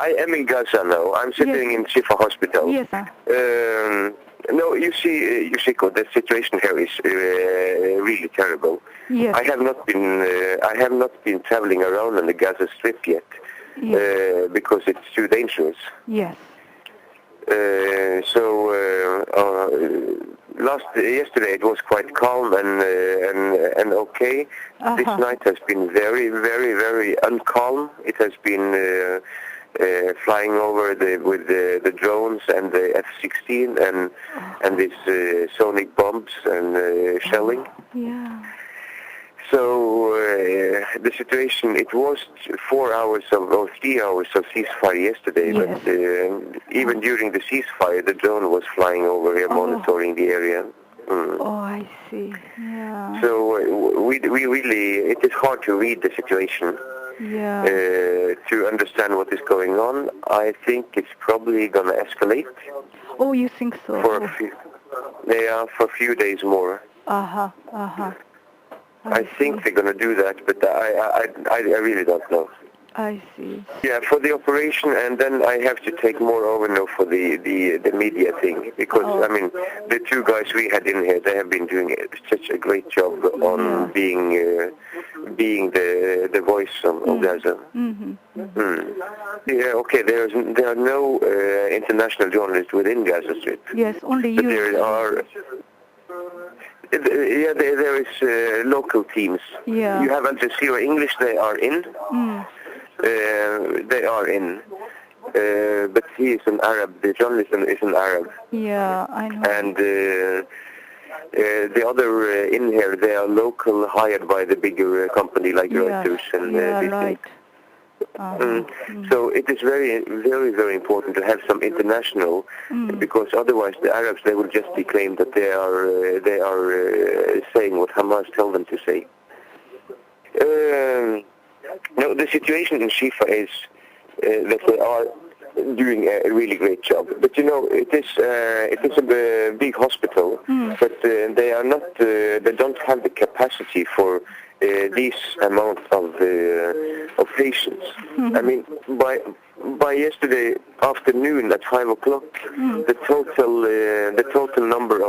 I am in Gaza now. I'm sitting in Shifa hospital. Yes, sir. No, you see, Yushiko, the situation here is really terrible. Yes. I have not been traveling around on the Gaza Strip yet, because it's too dangerous. Yes. Yesterday it was quite calm and okay. This night has been very, very, very uncalm. It has been flying over with the drones and the F-16 and these sonic bombs and shelling. Yeah. So the situation, it was 3 hours of ceasefire yesterday, yes. But even during the ceasefire, the drone was flying over here monitoring the area. Oh, I see. Yeah. So we really, it is hard to read the situation. Yeah. To understand what is going on. I think it's probably going to escalate. Oh, you think so? For a few days more. I think they're going to do that, but I really don't know. I see. Yeah, for the operation, and then I have to take more over now for the media thing, because I mean the two guys we had in here, they have been doing such a great job on being the voice of Gaza. Yeah, okay. There are no international journalists within Gaza Strip. Yes, only you. But there are. Yeah, there is local teams. Yeah. You have Al Jazeera English. They are in. They are in. But he is an Arab. The journalist is an Arab. Yeah, I know. And the other in here, they are local, hired by the bigger company like Reuters and right. So it is very, very, very important to have some international, because otherwise the Arabs, they will just declaim that they are saying what Hamas tell them to say. No, the situation in Shifa is that they are doing a really great job. But you know, it is a big hospital, but they are not. They don't have the capacity for this amount of patients. I mean, by yesterday afternoon at 5 o'clock, the total number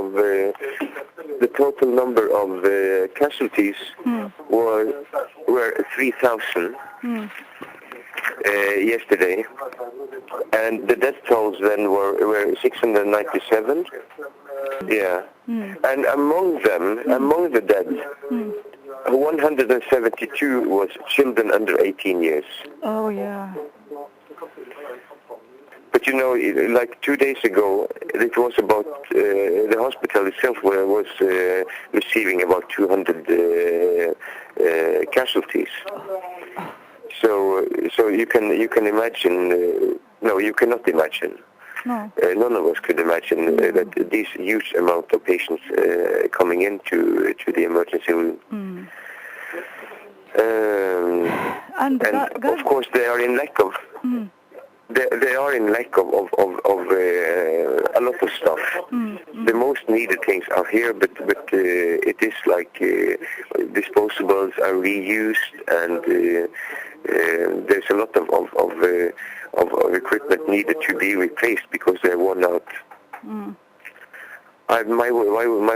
of casualties were 3,000 yesterday, and the death tolls then were 697. Yeah, and among the dead, 172 was children under 18 years. Oh, yeah. But you know, like 2 days ago, it was about, the hospital itself was receiving about 200 casualties. So you can imagine, no, you cannot imagine. No. None of us could imagine that this huge amount of patients coming into the emergency room. And of course they are in lack of. They are in lack of a lot of stuff. The most needed things are here, but it is like disposables are reused, and there's a lot of equipment needed to be replaced because they're worn out. My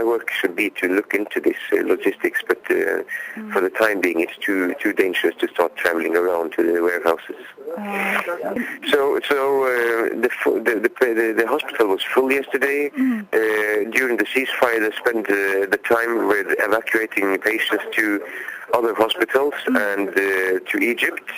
work should be to look into this logistics, but for the time being, it's too dangerous to start traveling around to the warehouses. So the hospital was full yesterday. During the ceasefire, they spent the time with evacuating patients to other hospitals and to Egypt.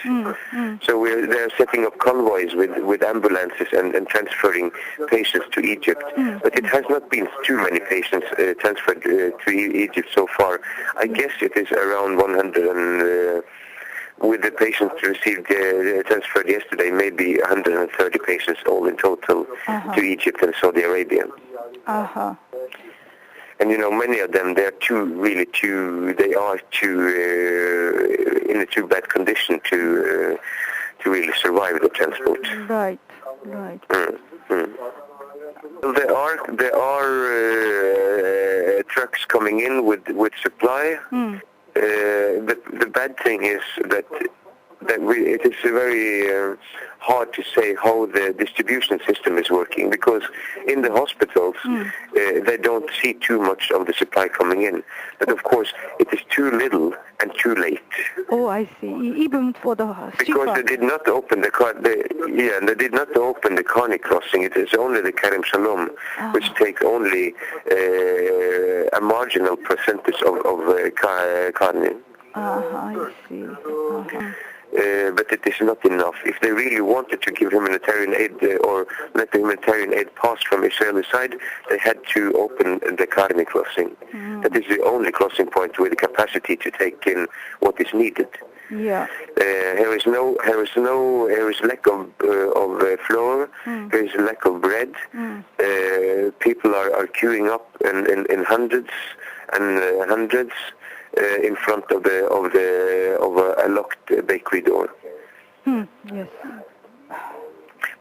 So they're setting up convoys with ambulances and transferring patients to Egypt. But it has not been too many patients transferred to Egypt so far. I guess it is around 100 with the patients received transferred yesterday, maybe 130 patients all in total to Egypt and Saudi Arabia. And you know, many of them, they are in a too bad condition to really survive the transport. Right. There are trucks coming in with supply. The bad thing is that it is very hard to say how the distribution system is working, because in the hospitals they don't see too much of the supply coming in. But of course, it is too little and too late. Oh, I see. Even for the because they did not open they did not open the Karni crossing. It is only the Kerem Shalom, which takes only a marginal percentage of Karni. I see. But it is not enough. If they really wanted to give humanitarian aid or let the humanitarian aid pass from Israeli side, they had to open the Karni crossing. That is the only crossing point with the capacity to take in what is needed. Yeah. There is lack of flour. There is lack of bread. People are queuing up in hundreds and hundreds. In front of a locked bakery door. Yes.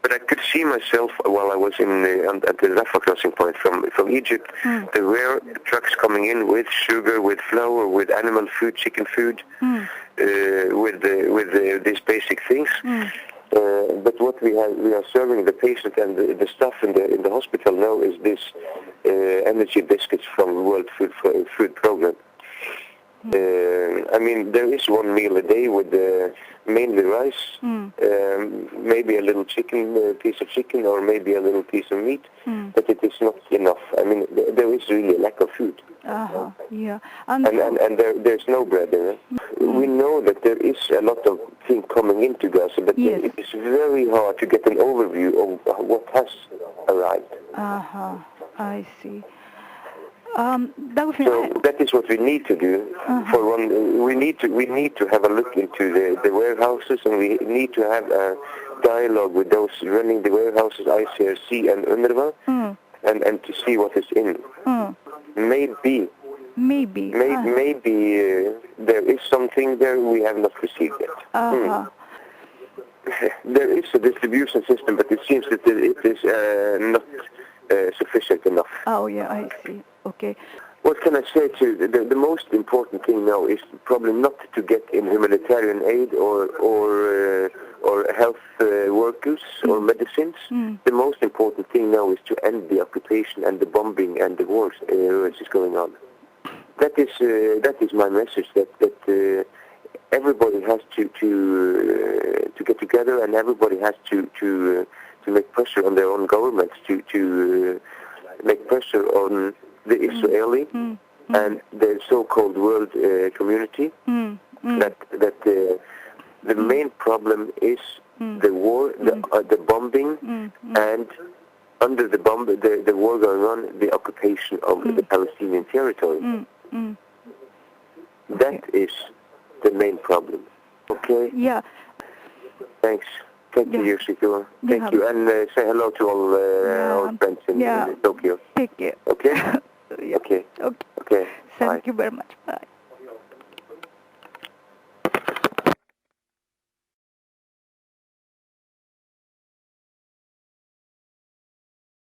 But I could see myself while I was at the Rafah crossing point from Egypt. There were trucks coming in with sugar, with flour, with animal food, chicken food, with these basic things. But what we are serving the patient and the staff in the hospital now is this energy biscuits from the World Food Program. I mean, there is one meal a day with mainly rice, maybe a little piece of chicken, or maybe a little piece of meat, but it is not enough. I mean, there is really a lack of food. Yeah. And there's no bread in it. We know that there is a lot of things coming into Gaza, but it is very hard to get an overview of what has arrived. I see. So that is what we need to do. For one, we need to have a look into the warehouses, and we need to have a dialogue with those running the warehouses, ICRC and UNRWA, and to see what is in. Maybe there is something there we have not received yet. There is a distribution system, but it seems that it is not sufficient enough. Oh yeah, I see. Okay. What can I say to the most important thing now is probably not to get in humanitarian aid or health workers or medicines. The most important thing now is to end the occupation and the bombing and the wars which is going on. That is my message. That everybody has to get together, and everybody has to make pressure on their own governments to make pressure on the Israeli and the so-called world community that the main problem is the war, the bombing, and under the war going on, the occupation of the Palestinian territory. That is the main problem. Okay? Yeah. Thanks. Thank you, Shikura. Thank you. And say hello to all our friends in Tokyo. Take care. Okay? Okay. Okay. Thank you very much. Bye.